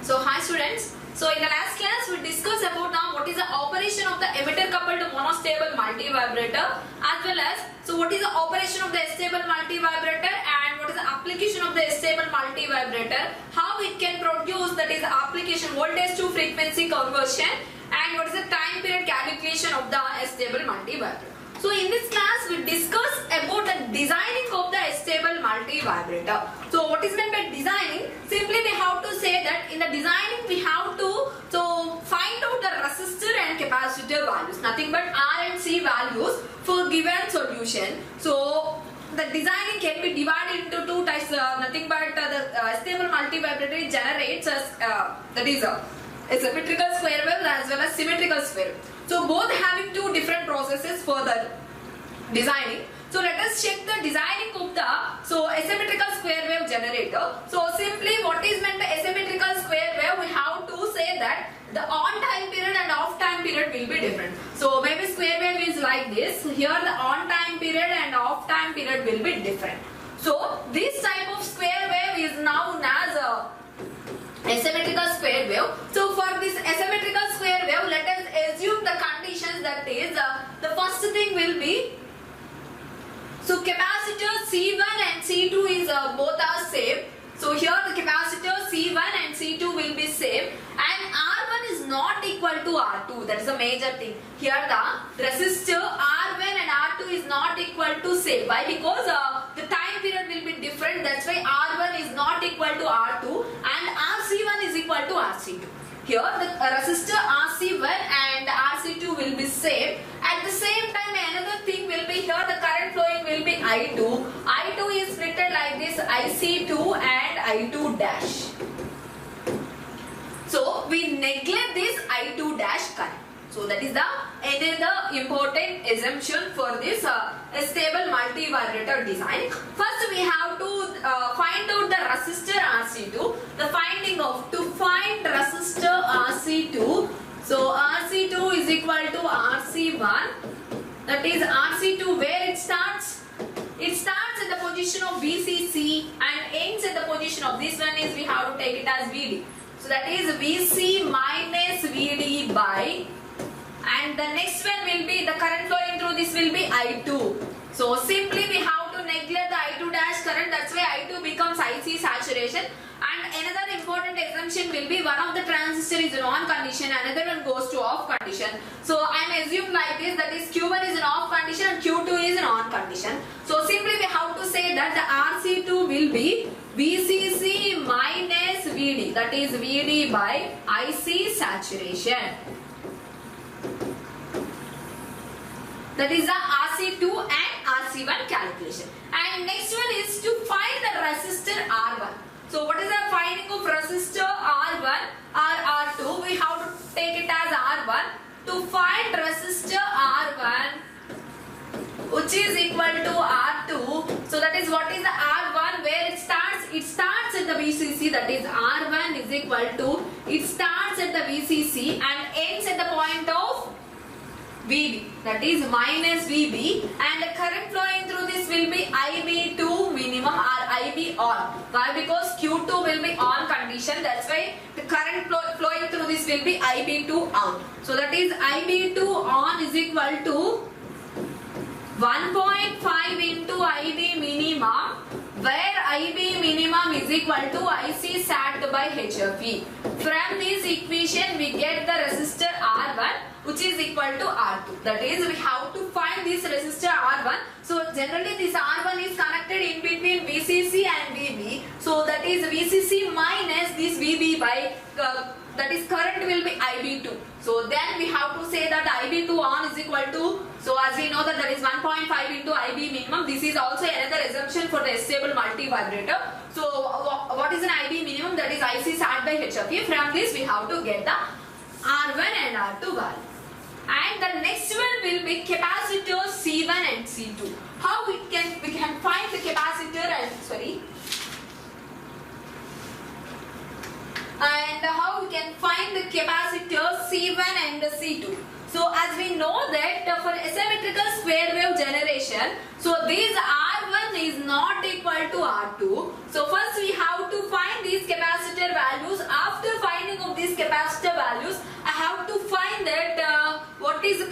So hi students. So in the last class we discussed about now what is the operation of the emitter coupled monostable multivibrator, as well as what is the operation of the astable multivibrator and what is the application of the astable multivibrator, how it can produce, that is the application voltage to frequency conversion, and what is the time period calculation of the astable multivibrator. So in this class we discuss about the designing of the astable multivibrator. So what is meant by designing? Simply we have to say that in the designing we have to find out the resistor and capacitor values, nothing but R and C values for given solution. So the designing can be divided into two types, nothing but the astable multivibrator generates that is asymmetrical square wave as well as symmetrical square wave. So both having two different processes for the designing. So let us check the designing of the asymmetrical square wave generator. So simply what is meant by asymmetrical square wave, we have to say that the on time period and off time period will be different. So maybe square wave is like this. Here the on time period and off time period will be different. So this type of square wave is known as asymmetrical square wave. So for this asymmetrical square wave, let us assume the conditions, that is the first thing will be, so capacitor C1 and C2 is both are same. So here the capacitor C1 and C2 will be same, and R1 is not equal to R2. That is a major thing. Here the resistor R1 and R2 is not equal to same. Why? Because the time period will be different. That's why R1 is not equal to R2 and RC1 is equal to RC2. Here the resistor RC1 and RC2 will be same. At the same time, another thing will be here the current flowing will be I2. I2 is written like this, IC2 and I2 dash. So we neglect this I2 dash current. So that is the another important assumption for this astable multivibrator design. First we have to find out the resistor RC2. The finding of to find resistor RC2. So RC2 is equal to RC1. That is RC2 where it starts? It starts at the position of VCC and ends at the position of this one is we have to take it as VD. So that is VC minus VD by, and the next one will be the current flowing through this will be I2. So simply we have to neglect the I2 dash current, that's why I2 becomes IC saturation. And another important assumption will be one of the transistor is in on condition, another one goes to off condition. So I am assumed like this, that is Q1 is in off condition and Q2 is in on condition. So simply we have to say that the RC2 will be VCC minus VD, that is VD by IC saturation. That is the RC2 and RC1 calculation. And next one is to find the resistor R1. So what is the finding of resistor R1 or R2? We have to take it as R1. To find resistor R1, which is equal to R2. So that is what is the R1 where it starts? It starts at the VCC, that is R1 is equal to, it starts at the VCC and ends at the point of VB, that is minus VB, and the current flowing through this will be IB2 minimum or IB on. Why? Because Q2 will be on condition, that's why the current flowing through this will be IB2 on. So that is IB2 on is equal to 1.5 into IB minimum, where IB minimum is equal to IC sat by HFE. From this equation we get the resistor R1 which is equal to R2. That is we have to find this resistor R1. So generally this R1 is connected in between VCC and VB. So that is VCC minus this VB by that is current will be IB2. So then we have to say that IB2 on is equal to, so as we know that is 1.5 into IB minimum. This is also another assumption for the astable multivibrator. So what is an IB minimum? That is IC sat by HFE. From this we have to get the R1 and R2 value. And the next one will be capacitor C1 and C2. How we can find the capacitor and how we can find the capacitor C1 and the C2. So as we know that for asymmetrical square wave generation, so this R1 is not equal to R2. So first we have to find these capacitor values. After finding capacitor values, I have to find that what is the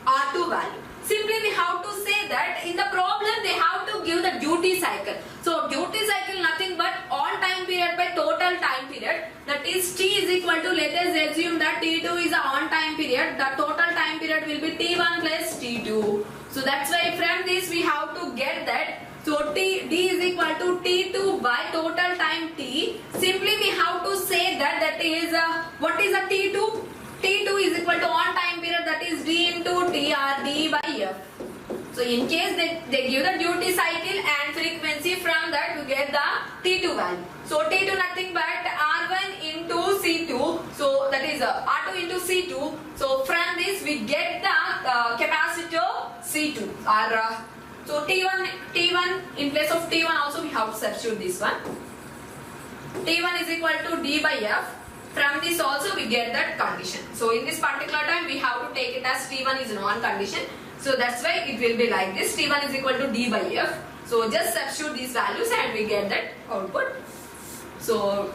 R2 value. Simply we have to say that in the problem they have to give the duty cycle. So duty cycle nothing but on time period by total time period. That is T is equal to, let us assume that T2 is a on time period. The total time period will be T1 plus T2. So that's why from this we have to get that. So D is equal to T2 by total time T. Simply we have to say that is what is a T2? T2 is equal to on time period, that is D into T or D by F. So in case they give the duty cycle and frequency, from that we get the T2 value. So T2 nothing but R1 into C2. So that is R2 into C2. So from this we get the capacitor C2 or so T1 in place of T1 also we have to substitute this one. T1 is equal to D by F. From this also we get that condition. So in this particular time we have to take it as T1 is non-condition. So that's why it will be like this. T1 is equal to D by F. So just substitute these values and we get that output. So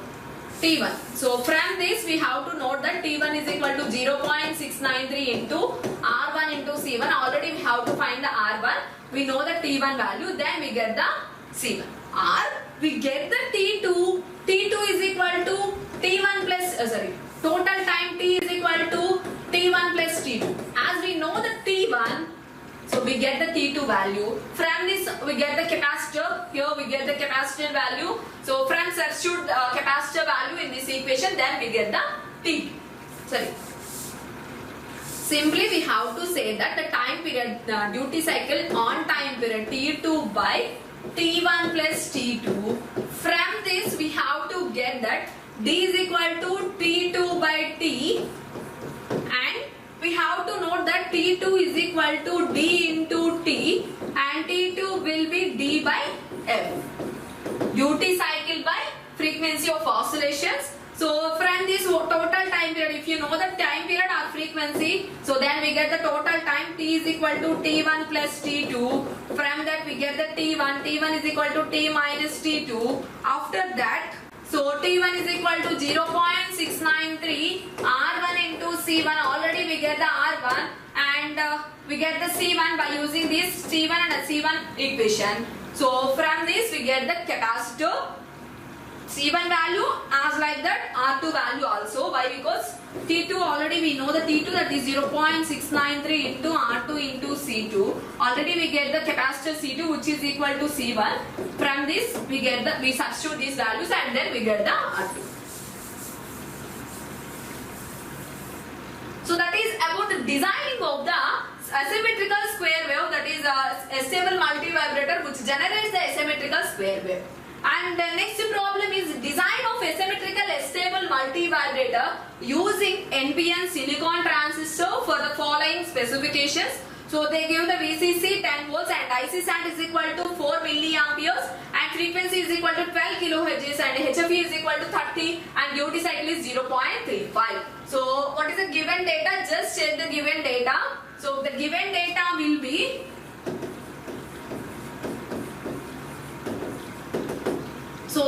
T1. So from this we have to note that T1 is equal to 0.693 into R1 into C1. Already we have to find the R1. We know the T1 value. Then we get the C1. Or we get the T2. T2 is equal to T1 plus, total time T is equal to T1 plus T2. As we know the T1, so we get the T2 value. From this we get the capacitor. Here we get the capacitor value. So from substitute capacitor value in this equation, then we get the T2. Simply we have to say that the time period, duty cycle on time period T2 by T1 plus T2. From this we have to get that D is equal to T2 by T, and we have to note that T2 is equal to D into T and T2 will be D by F. Duty cycle by frequency of oscillations. So from this total time period, if you know the time period or frequency, so then we get the total time T is equal to T1 plus T2. From that we get the T1. T1 is equal to T minus T2. After that, so T1 is equal to 0.693 R1 into C1. Already we get the R1 and we get the C1 by using this T1 and C1 equation. So from this we get the capacitor C1 value as like that R2 value also. Why? Because T2 already we know the T2, that is 0.693 into R2 into C2. Already we get the capacitor C2 which is equal to C1. From this we substitute these values and then we get the R2. So that is about the designing of the asymmetrical square wave, that is a stable multivibrator which generates the asymmetrical square wave. And the next problem is design of asymmetrical stable multivibrator using NPN silicon transistor for the following specifications. So they give the VCC 10 volts and IC sat is equal to 4 milliamperes and frequency is equal to 12 kilohertz and HFE is equal to 30 and duty cycle is 0.35. So what is the given data? Just check the given data. So the given data will be so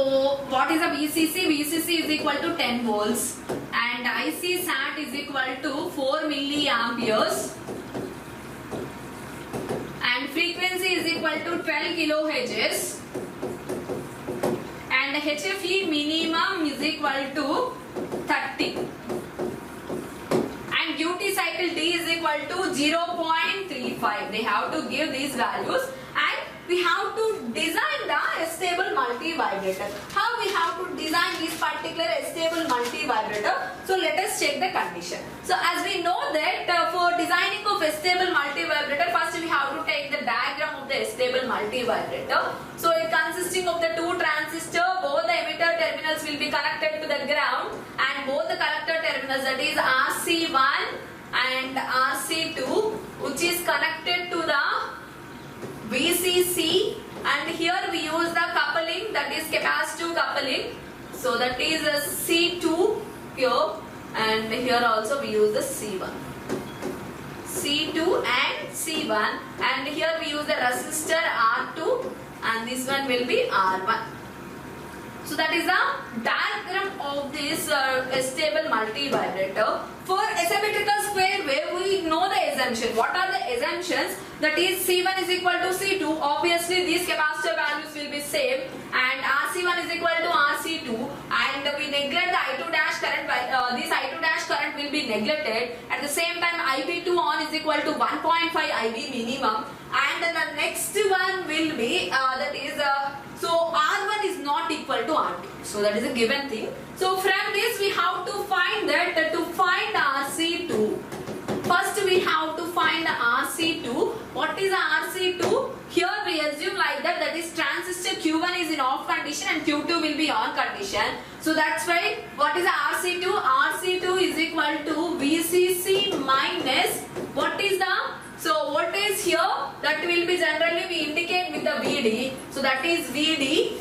what is a VCC? VCC is equal to 10 volts and IC sat is equal to 4 milliamperes and frequency is equal to 12 kilohertz and HFE minimum is equal to 30 and duty cycle D is equal to 0.35. They have to give these values and we have to design the stable multivibrator. How we have to design this particular stable multivibrator? So let us check the condition. So as we know that for designing of stable multivibrator, first we have to take the diagram of the stable multivibrator. So it consisting of the two transistors, both the emitter terminals will be connected to the ground and both the collector terminals, that is RC1 and RC2, which is connected to the VCC, and here we use the coupling, that is capacitive coupling. So that is a C2 here and here also we use the C1. C2 and C1 and here we use the resistor R2 and this one will be R1. So that is the diagram of this astable multivibrator. For asymmetrical square wave, we know the assumption. What are the assumptions? That is C1 is equal to C2. Obviously, these capacitor values will be same, and RC1 is equal to RC2, and we neglect the I2 dash current. This I2 dash current will be neglected. At the same time, IB2 on is equal to 1.5 IB minimum, and the next one will be that is so R1 is not equal to R2. So that is a given thing. So from this we have to find that to find RC2. First we have to find RC2. What is RC2? Here we assume like that is transistor Q1 is in off condition and Q2 will be on condition. So that's why what is RC2? RC2 is equal to VCC minus what is the what is here? That will be generally we indicate with the VD. So that is VD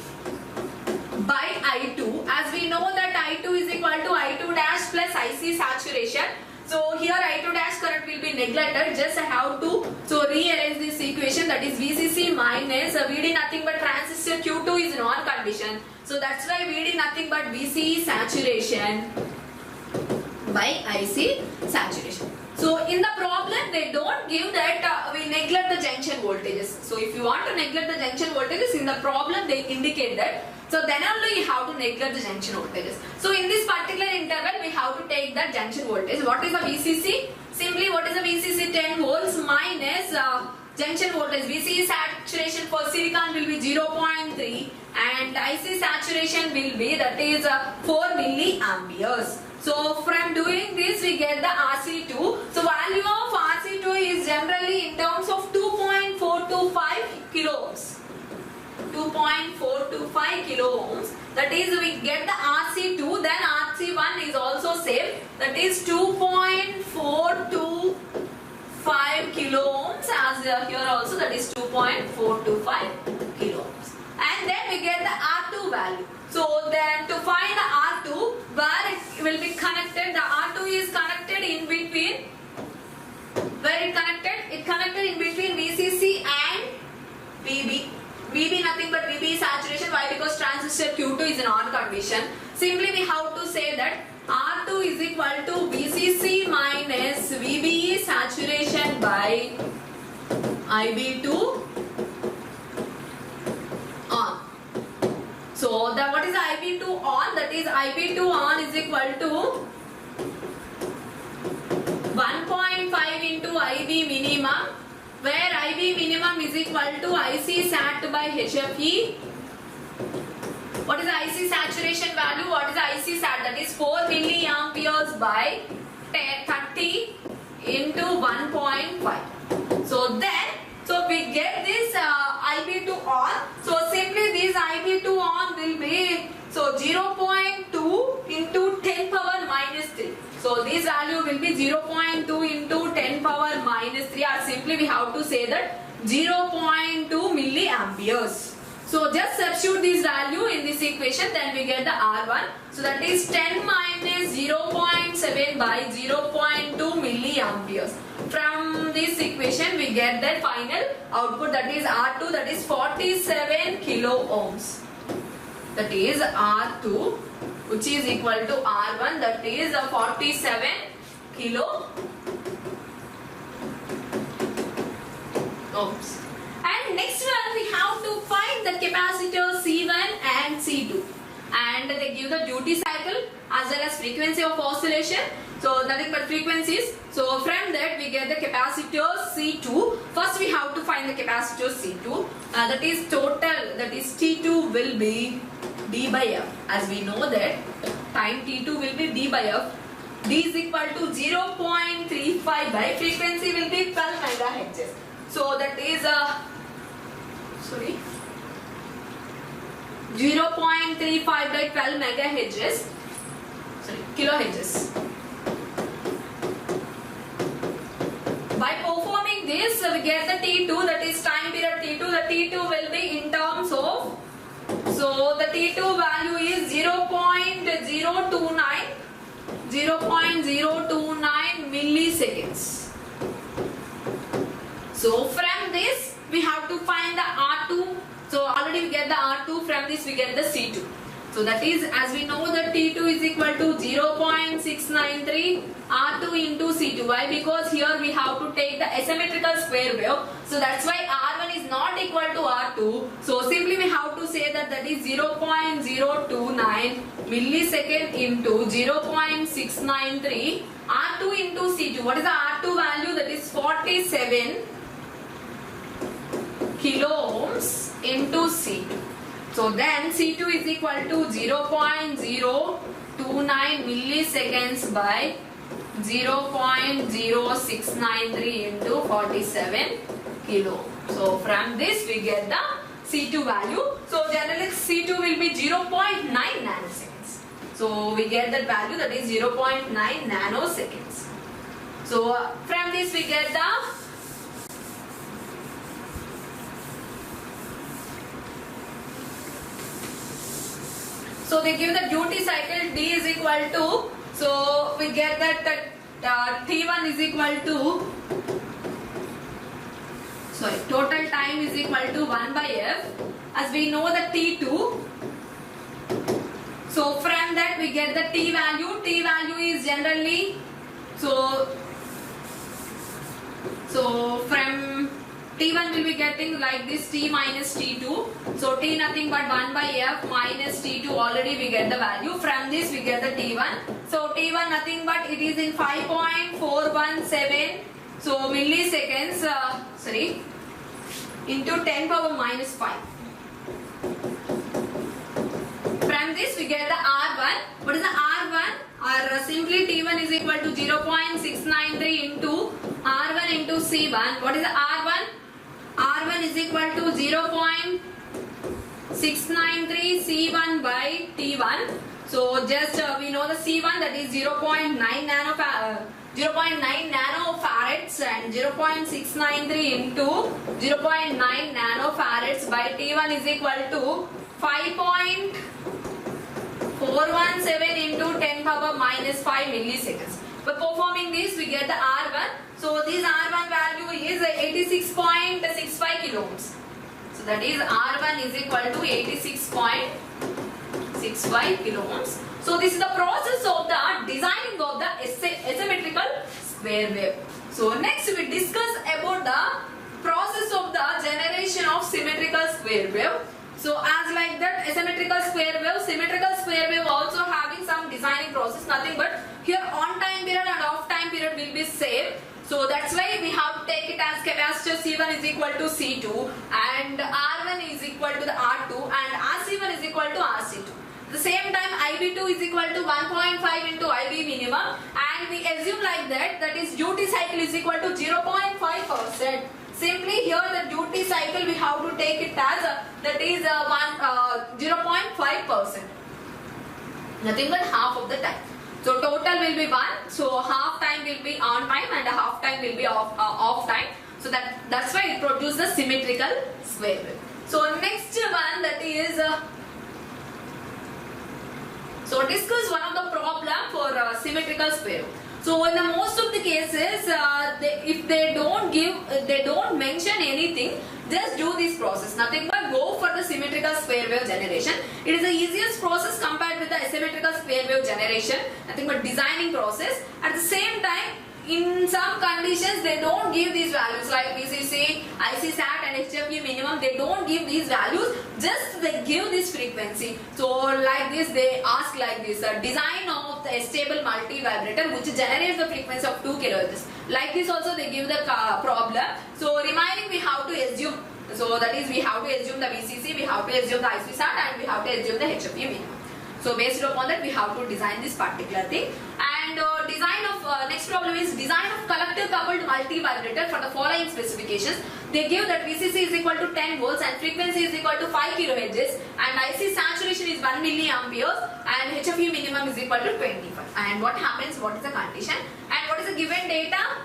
by I2. As we know that I2 is equal to I2 dash plus IC saturation. So here I2 dash current will be neglected. Just I have to rearrange this equation. That is VCC minus VD nothing but transistor Q2 is in on condition. So that's why VD nothing but VCE saturation by IC saturation. So in the problem they don't give that we neglect the junction voltages. So if you want to neglect the junction voltages in the problem they indicate that. So then only you have to neglect the junction voltages. So in this particular interval we have to take the junction voltage. What is the VCC? Simply what is the VCC? 10 volts minus junction voltage. VCE saturation for silicon will be 0.3 and IC saturation will be that is 4 milliamperes. So from doing this we get the RC2. So value of RC2 is generally in terms of 2.425 kilo ohms. 2.425 kilo ohms. That is we get the RC2, then RC1 is also same. That is 2.425 kilo ohms as here also that is 2.425 kilo ohms. And then we get the R2 value. So then to find the R2, where it will be connected, the R2 is connected in between, where it connected? It connected in between VCC and VB. VB nothing but VB saturation. Why? Because transistor Q2 is in on condition. Simply we have to say that R2 is equal to VCC minus VBE saturation by IB2 on. So the what is IB2 on? That is IB2 on is equal to 1.5 into IB minimum, where IB minimum is equal to IC sat by HFE. What is the IC saturation value? What is the IC sat? That is 4 milliamperes by 30 into 1.5. So then, we get this IB2 on. So simply this IB2 on will be 0.2 into 10 power minus 3. So this value will be 0.2 into 10 power minus 3, or simply we have to say that 0.2 milliamperes. So just substitute this value in this equation, then we get the R1. So that is 10 minus 0.7 by 0.2 milliamperes. From this equation we get the final output, that is R2, that is 47 kilo ohms. That is R2, which is equal to R1, that is 47 kilo ohms. And next one we have to find the capacitor C1 and C2, and they give the duty cycle as well as frequency of oscillation. So nothing but frequencies. So from that we get the capacitor C2. First we have to find the capacitor C2. That is total, that is T2 will be D by F. As we know that time T2 will be D by F. D is equal to 0.35 by frequency will be 12 megahertz. So that is 0.35 by 12 megahertz. Kilohertz. By performing this, we get the T2, that is time period T2. The T2 will be in terms of, so the T2 value is 0.029 milliseconds. So from this, we have to find the R2. So already we get the R2, from this we get the C2. So that is, as we know that T2 is equal to 0.693 R2 into C2. Why? Because here we have to take the asymmetrical square wave. So that's why R1 is not equal to R2. So simply we have to say that that is 0.029 millisecond into 0.693 R2 into C2. What is the R2 value? That is 47 kilo ohms into C2. So then C2 is equal to 0.029 milliseconds by 0.0693 into 47 kilo. So from this we get the C2 value. So generally C2 will be 0.9 nanoseconds. So we get that value, that is 0.9 nanoseconds. So from this we get the so they give the duty cycle D is equal to, so we get that T1 is equal to, total time is equal to 1 by F, as we know the T2. So from that we get the T value. T value is generally, so from T1 will be getting like this, T minus T2. So T nothing but 1 by F minus T2, already we get the value. From this we get the T1. So T1 nothing but it is in 5.417 so milliseconds, into 10 power minus 5. From this we get the R1. What is the R1? Or simply T1 is equal to 0.693 into R1 into C1. What is the R1? R1 is equal to 0.693 C1 by T1. So just we know the C1, that is 0.9 nanofarads and 0.693 into 0.9 nanofarads by T1 is equal to 5.417 into 10 power minus 5 milliseconds. By performing this we get the R1. So this R1 value is 86.65 kilo ohms. So that is R1 is equal to 86.65 kilo ohms. So this is the process of the designing of the asymmetrical square wave. So next we discuss about the process of the generation of symmetrical square wave. So as like that, asymmetrical square wave, symmetrical square wave also having some designing process, nothing but here on time period and off time period will be same. So that's why we have to take it as capacitor C1 is equal to C2 and R1 is equal to the R2 and RC1 is equal to RC2. At the same time IB2 is equal to 1.5 into IB minimum, and we assume like that, that is duty cycle is equal to 0.5%. Simply here the duty cycle we have to take it as that is 0.5%. Nothing but half of the time. So total will be 1. So half time will be on time and half time will be off time. So that's why it produces the symmetrical square wave. So next one, that is so discuss one of the problem for symmetrical square wave. So in the most of the cases, if they don't mention anything, just do this process. Nothing but go for the symmetrical square wave generation. It is the easiest process compared with the asymmetrical square wave generation. Nothing but designing process. At the same time, in some conditions they don't give these values like VCC, IC-SAT and HFE minimum. They don't give these values. Just they give this frequency. So like this, they ask like this: design of the Astable Multivibrator which generates the frequency of 2 kHz. Like this also they give the problem. So remaining we have to assume. So that is, we have to assume the VCC, we have to assume the IC-SAT and we have to assume the HFE minimum. So based upon that we have to design this particular thing. And design of next problem is design of collector coupled multivibrator for the following specifications. They give that VCC is equal to 10 volts and frequency is equal to 5 kHz and IC saturation is 1 milliamperes and HFE minimum is equal to 25. And what happens, what is the condition and what is the given data?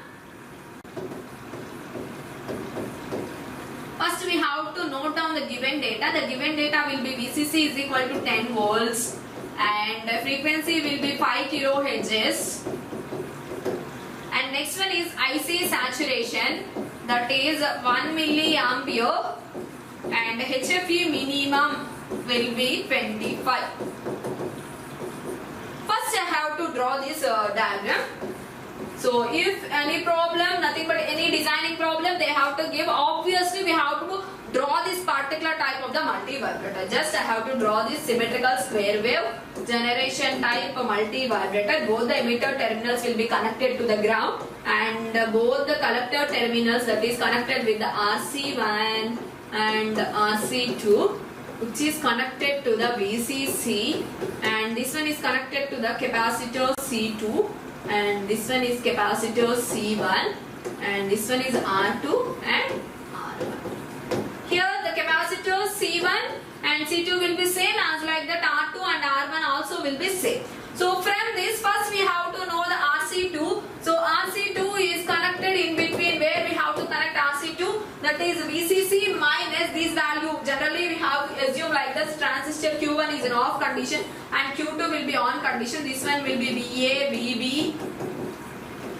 First we have to note down the given data. The given data will be VCC is equal to 10 volts and the frequency will be 5 kHz. And next one is IC saturation, that is 1 milliampere and HFE minimum will be 25. First I have to draw this diagram. So if any problem, nothing but any designing problem they have to give, obviously we have to draw this particular type of the multivibrator. Just I have to draw this symmetrical square wave generation type multivibrator. Both the emitter terminals will be connected to the ground, and both the collector terminals, that is connected with the RC1 and RC2, which is connected to the VCC, and this one is connected to the capacitor C2, and this one is capacitor C1, and this one is R2 and R1. Here the capacitor C1 and C2 will be same as like that, R2 and R1 also will be same. So from this, first we have to know the RC2. So RC2 is connected in between, where we have to connect RC2, that is VCC minus this value. Generally we have to assume like this, transistor Q1 is in off condition and Q2 will be on condition. This one will be VA, VB,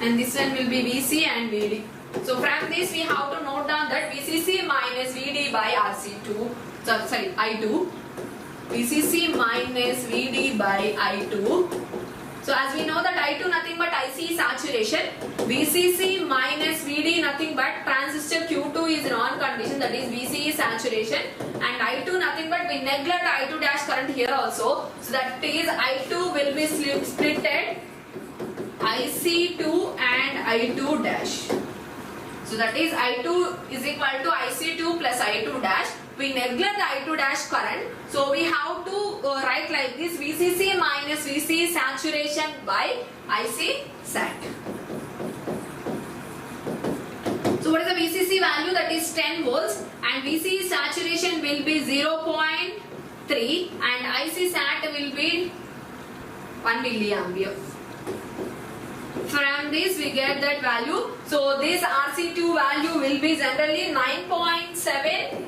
and this one will be VC and VD. So from this we have to note down that VCC minus VD by RC2, sorry I2, VCC minus VD by I2. So as we know that I2 nothing but IC saturation, VCC minus VD nothing but transistor Q2 is in on condition, that is VCE saturation, and I2 nothing but we neglect I2 dash current here also. So that is I2 will be splitted IC2 and I2 dash. So that is I2 is equal to IC2 plus I2 dash. We neglect the I2 dash current. So we have to write like this, VCC minus VC saturation by IC sat. So what is the VCC value? That is 10 volts, and VC saturation will be 0.3 and IC sat will be 1 milliampere. From this we get that value. So this RC2 value will be generally 9.7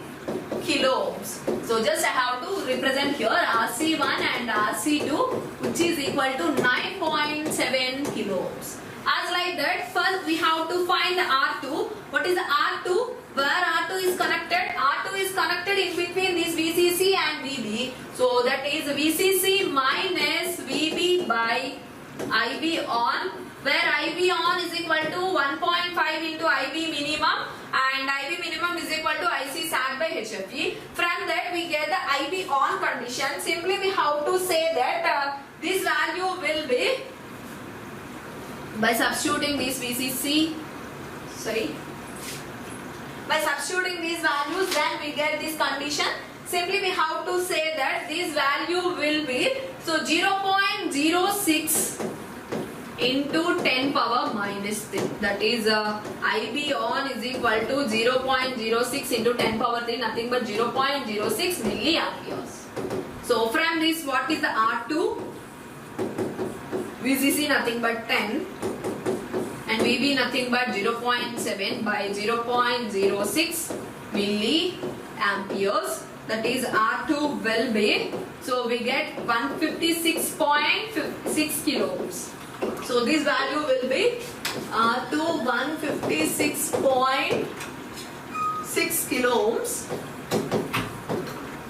kilo ohms. So just I have to represent here RC1 and RC2, which is equal to 9.7 kilo ohms. As like that, first we have to find the R2. What is the R2? Where R2 is connected? R2 is connected in between this VCC and VB. So that is VCC minus VB by IB on, where IB on is equal to 1.5 into IB minimum, and IB minimum is equal to IC sat by HFE. From that we get the IB on condition. Simply we have to say that this value will be, by substituting these VCC, by substituting these values, then we get this condition. Simply we have to say that this value will be, so 0.06 into 10 power minus 3, that is IB on is equal to 0.06 into 10 power 3, nothing but 0.06 milliamperes. So from this, what is the R2? VCC nothing but 10 and VB nothing but 0.7 by 0.06 milliamperes, that is R2 will be, so we get 156.6 kilo ohms. So this value will be R2 156.6 kilo ohms.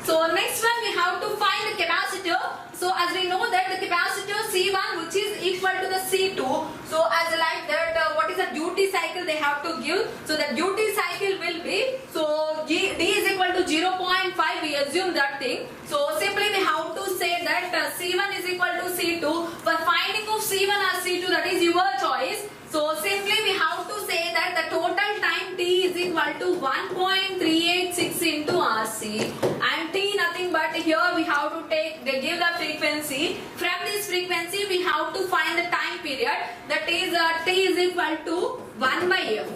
So next one we have to find the capacitor. So as we know that the capacitor C1, which is equal to the C2. So as like that, what is the duty cycle they have to give? So the duty cycle will be, so D is equal to 0.5, we assume that thing. So simply we have to say that C1 is equal to C2. For finding of C1 or C2, that is your choice. So simply we have to say that the total time T is equal to 1.386 into RC, and T nothing but here we have to take, they give the frequency. From this frequency we have to find the time period, that is T is equal to 1 by F.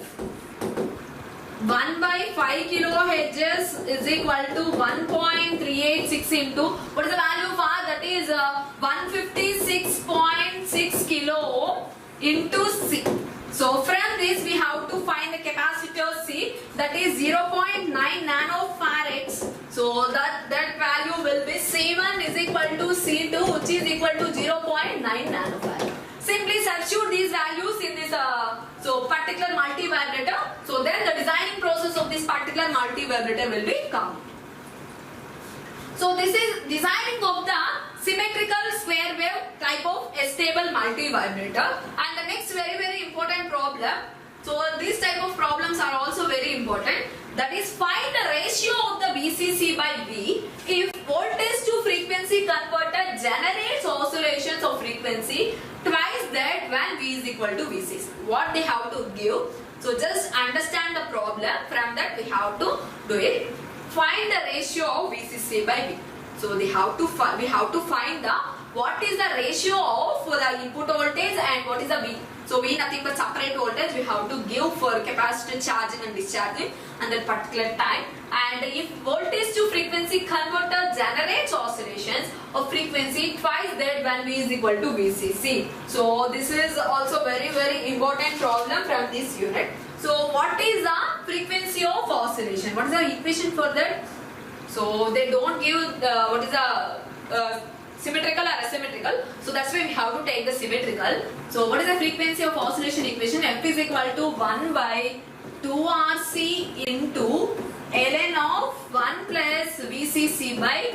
1 by 5 kilohertz is equal to 1.386 into, what is the value for? That is 156.6 kilo ohm into C. So from this we have to find the capacitor C, that is 0.9 nanofarads. So that value will be C1 is equal to C2, which is equal to 0.9 nanofarad. Simply substitute these values in this particular multivibrator. So then the designing process of this particular multivibrator will be complete. So this is designing of the symmetrical square wave type of astable multivibrator. And the next very important problem. So these type of problems are also very important. That is, find the ratio of the VCC by V if voltage to frequency converter generates oscillations of frequency twice that when V is equal to VCC. What they have to give. So just understand the problem. From that we have to do it. Find the ratio of VCC by V. So we have to find the what is the ratio of the input voltage and what is the V. So V nothing but separate voltage we have to give for capacitor charging and discharging at that particular time. And if voltage to frequency converter generates oscillations of frequency twice that when V is equal to VCC. So this is also very important problem from this unit. So what is the frequency of oscillation? What is the equation for that? So they don't give what is the symmetrical or asymmetrical. So that's why we have to take the symmetrical. So what is the frequency of oscillation equation? F is equal to 1 by 2RC into ln of 1 plus VCC by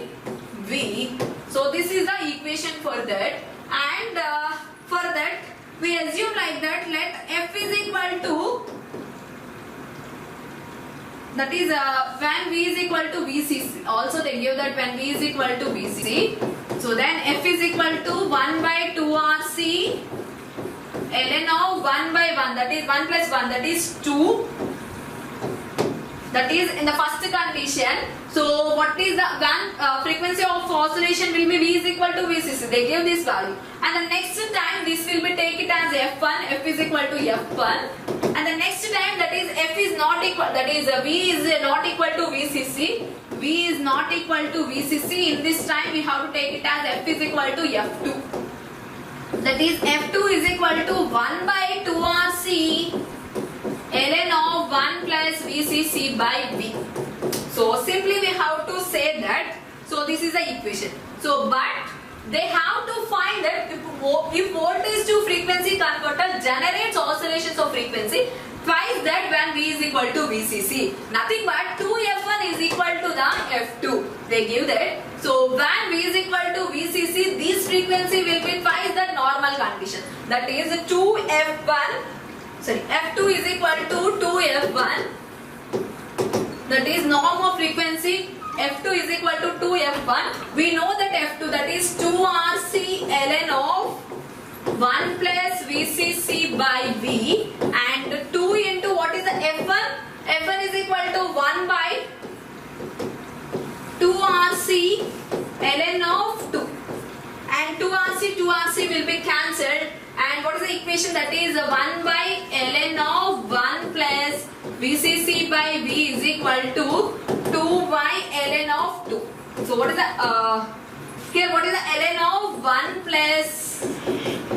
V. So this is the equation for that. And for that we assume like that, let F is equal to, that is when V is equal to VCC. Also they give that when V is equal to VCC. So then F is equal to 1 by 2RC ln of 1 by 1, that is 1 plus 1, that is 2. That is in the first condition. So what is the frequency of oscillation will be V is equal to VCC. They give this value. And the next time this will be take it as F1, F is equal to F1. And the next time, that is F is not equal, that is V is not equal to VCC. V is not equal to VCC. In this time we have to take it as F is equal to F2. That is F2 is equal to 1 by 2RC ln of 1 plus VCC by V. So simply we have to say that. So this is the equation. So but they have to find that if voltage to frequency converter generates oscillations of frequency twice that when V is equal to VCC. Nothing but 2F1 is equal to the F2. They give that. So when V is equal to VCC, this frequency will be twice the normal condition. That is 2F1. Sorry, F2 is equal to 2F1. That is norm of frequency. F2 is equal to 2F1. We know that F2, that is 2RC ln of 1 plus VCC by V, and 2 into what is the F1? F1 is equal to 1 by 2RC ln of 2. And 2RC will be cancelled. And what is the equation? That is 1 by ln of 1 plus VCC by V is equal to 2 by ln of 2. So what is the here what is the ln of 1 plus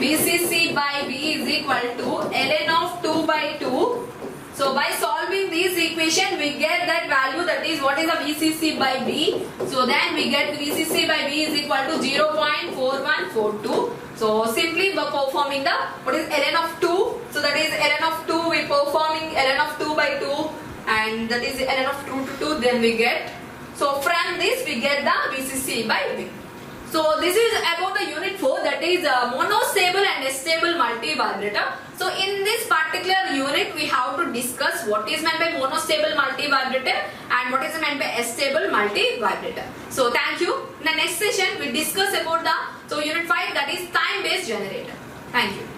VCC by V is equal to ln of 2 by 2. So by solving this equation we get that value, that is what is the VCC by V. So then we get VCC by V is equal to 0.4142. So simply by performing the what is ln of 2. So that is ln of 2 we performing ln of 2 by 2, and that is ln of 2 to 2, then we get. So from this we get the VCC by V. So this is about the unit 4, that is monostable and astable multivibrator. So in this particular unit we have to discuss what is meant by monostable multivibrator and what is meant by astable multivibrator. So thank you. In the next session we discuss about the unit 5, that is time based generator. Thank you.